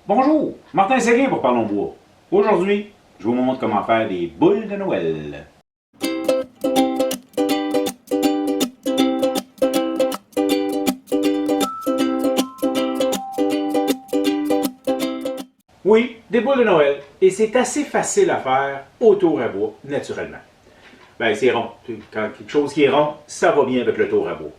Bonjour, Martin Séguin pour Parlons Bois. Aujourd'hui, je vous montre comment faire des boules de Noël. Oui, des boules de Noël. Et c'est assez facile à faire au tour à bois, naturellement. Ben, c'est rond. Quand quelque chose qui est rond, ça va bien avec le tour à bois.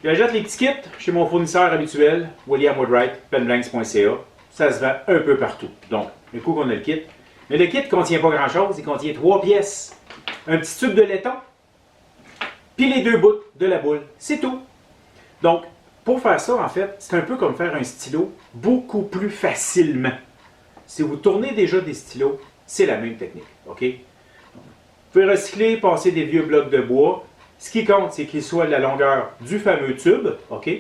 J'achète les petits kits chez mon fournisseur habituel, William Woodwright, penblanks.ca. Ça se vend un peu partout. Donc, le coup qu'on a le kit. Mais le kit ne contient pas grand-chose. Il contient 3 pièces. Un petit tube de laiton, puis les 2 bouts de la boule. C'est tout. Donc, pour faire ça, en fait, c'est un peu comme faire un stylo beaucoup plus facilement. Si vous tournez déjà des stylos, c'est la même technique. OK? Vous pouvez recycler, passer des vieux blocs de bois. Ce qui compte, c'est qu'il soit de la longueur du fameux tube. OK?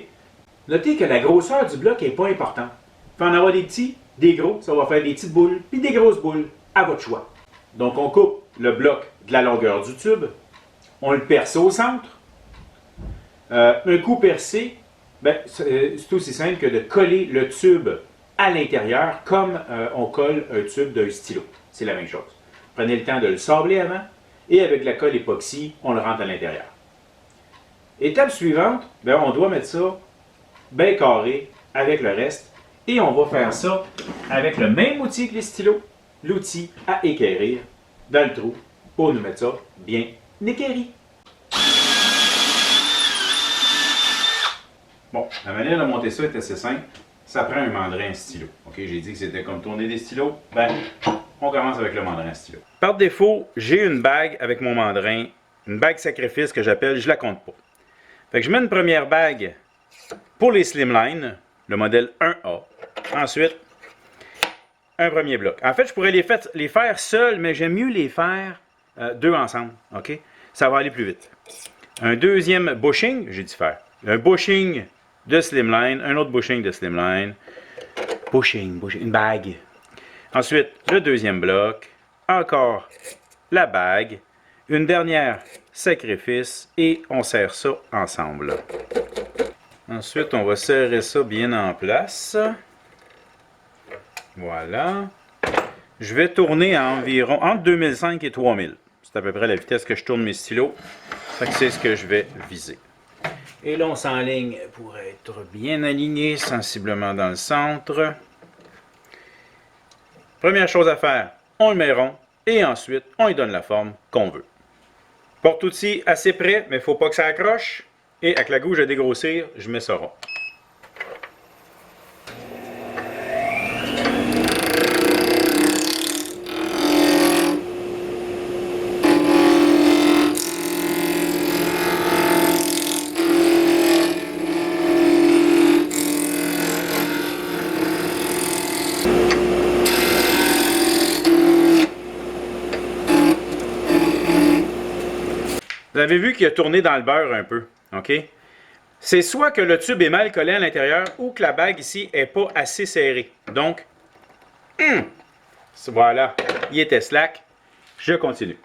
Notez que la grosseur du bloc n'est pas importante. Il peut en avoir des petits, des gros, ça va faire des petites boules, puis des grosses boules, à votre choix. Donc, on coupe le bloc de la longueur du tube, on le perce au centre. Un coup percé, ben, c'est aussi simple que de coller le tube à l'intérieur, comme on colle un tube d'un stylo. C'est la même chose. Prenez le temps de le sabler avant, et avec la colle époxy, on le rentre à l'intérieur. Étape suivante, ben, on doit mettre ça bien carré avec le reste. Et on va faire ça avec le même outil que les stylos, l'outil à équerrir dans le trou pour nous mettre ça bien équerri. Bon, la manière de monter ça est assez simple. Ça prend un mandrin à stylo. Ok, j'ai dit que c'était comme tourner des stylos. Ben, on commence avec le mandrin à stylo. Par défaut, j'ai une bague avec mon mandrin, une bague sacrifice que j'appelle, je la compte pas. Fait que je mets une première bague pour les slimline, le modèle 1A. Ensuite, un premier bloc. En fait, je pourrais les faire seuls, mais j'aime mieux les faire deux ensemble. OK? Ça va aller plus vite. Un deuxième bushing, j'ai dit faire. Un bushing de slimline, un autre bushing de slimline. Bushing, une bague. Ensuite, le deuxième bloc. Encore la bague. Une dernière sacrifice. Et on serre ça ensemble. Ensuite, on va serrer ça bien en place. Voilà. Je vais tourner à environ entre 2005 et 3000. C'est à peu près la vitesse que je tourne mes stylos. C'est ce que je vais viser. Et là, on s'enligne pour être bien aligné, sensiblement dans le centre. Première chose à faire, on le met rond et ensuite, on lui donne la forme qu'on veut. Porte-outil assez près, mais il ne faut pas que ça accroche. Et avec la gouge à dégrossir, je mets ça rond. Vous avez vu qu'il a tourné dans le beurre un peu, OK? C'est soit que le tube est mal collé à l'intérieur ou que la bague ici n'est pas assez serrée. Donc, voilà, il était slack. Je continue.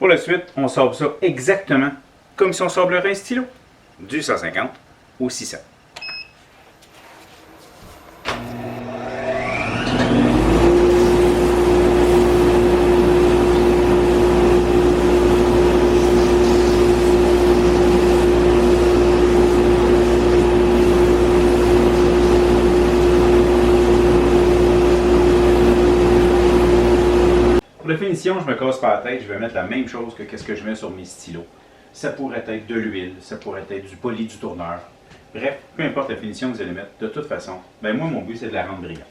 Pour la suite, on sabre ça exactement comme si on sablerait un stylo. Du 150 au 600. Pour la finition, je me casse pas la tête, je vais mettre la même chose que ce que je mets sur mes stylos. Ça pourrait être de l'huile, ça pourrait être du poli du tourneur. Bref, peu importe la finition que vous allez mettre, de toute façon, ben moi mon but c'est de la rendre brillante.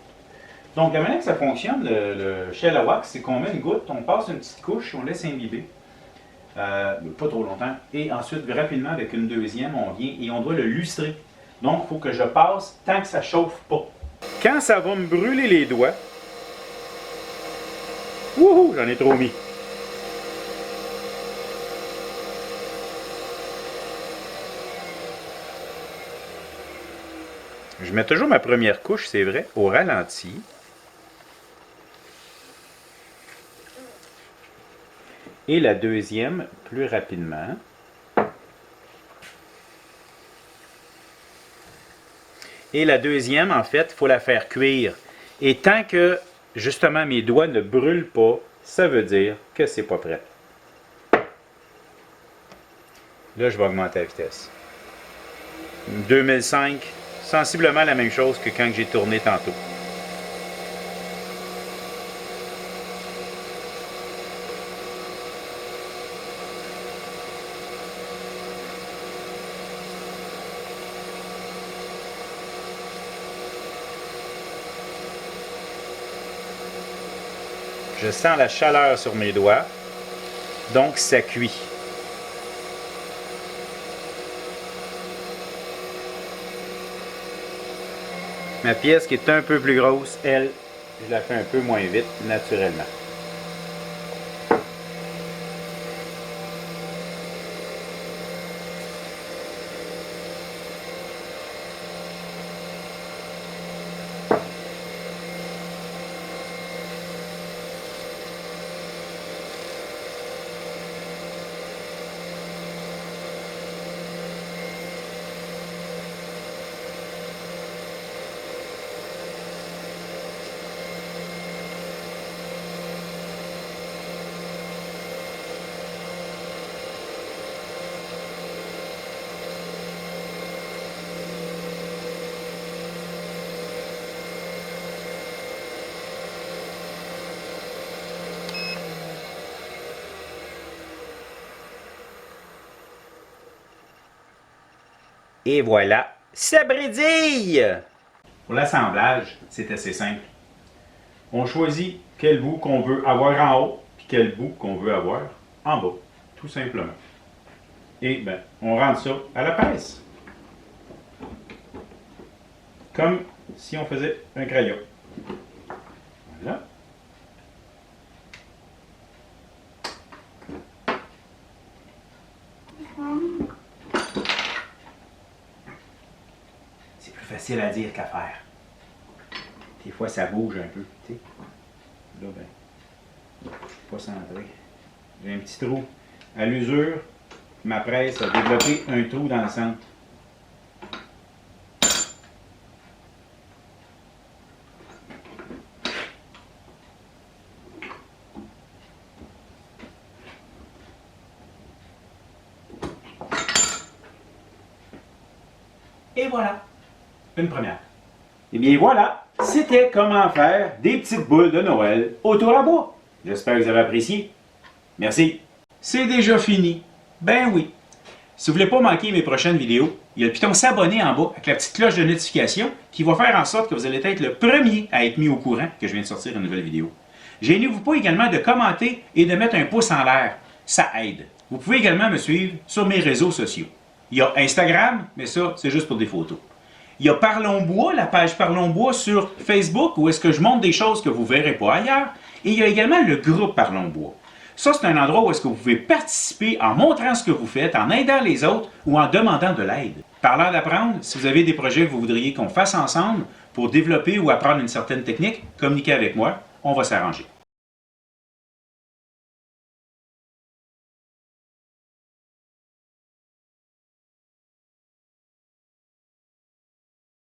Donc la manière que ça fonctionne, le shell à wax, c'est qu'on met une goutte, on passe une petite couche, on laisse imbiber, pas trop longtemps, et ensuite rapidement avec une deuxième, on vient et on doit le lustrer. Donc il faut que je passe tant que ça chauffe pas. Quand ça va me brûler les doigts, wouhou, j'en ai trop mis. Je mets toujours ma première couche, c'est vrai, au ralenti. Et la deuxième, plus rapidement. Et la deuxième, en fait, il faut la faire cuire. Et tant que, justement, mes doigts ne brûlent pas, ça veut dire que c'est pas prêt. Là, je vais augmenter la vitesse. 2005. Sensiblement la même chose que quand j'ai tourné tantôt. Je sens la chaleur sur mes doigts, donc ça cuit. Ma pièce qui est un peu plus grosse, elle, je la fais un peu moins vite, naturellement. Et voilà, ça brédille! Pour l'assemblage, c'est assez simple. On choisit quel bout qu'on veut avoir en haut, puis quel bout qu'on veut avoir en bas, tout simplement. Et ben, on rentre ça à la pince. Comme si on faisait un crayon. Voilà. C'est plus facile à dire qu'à faire. Des fois, ça bouge un peu. Tu sais. Là, ben, je ne suis pas centré. J'ai un petit trou à l'usure. Ma presse a développé un trou dans le centre. Et voilà, une première. Et bien voilà, c'était comment faire des petites boules de Noël autour à bois. J'espère que vous avez apprécié. Merci. C'est déjà fini. Ben oui. Si vous ne voulez pas manquer mes prochaines vidéos, il y a le piton s'abonner en bas avec la petite cloche de notification qui va faire en sorte que vous allez être le premier à être mis au courant que je viens de sortir une nouvelle vidéo. Gênez-vous pas également de commenter et de mettre un pouce en l'air. Ça aide. Vous pouvez également me suivre sur mes réseaux sociaux. Il y a Instagram, mais ça, c'est juste pour des photos. Il y a Parlons Bois, la page Parlons Bois sur Facebook, où est-ce que je montre des choses que vous ne verrez pas ailleurs. Et il y a également le groupe Parlons Bois. Ça, c'est un endroit où est-ce que vous pouvez participer en montrant ce que vous faites, en aidant les autres ou en demandant de l'aide. Parlant d'apprendre, si vous avez des projets que vous voudriez qu'on fasse ensemble pour développer ou apprendre une certaine technique, communiquez avec moi, on va s'arranger.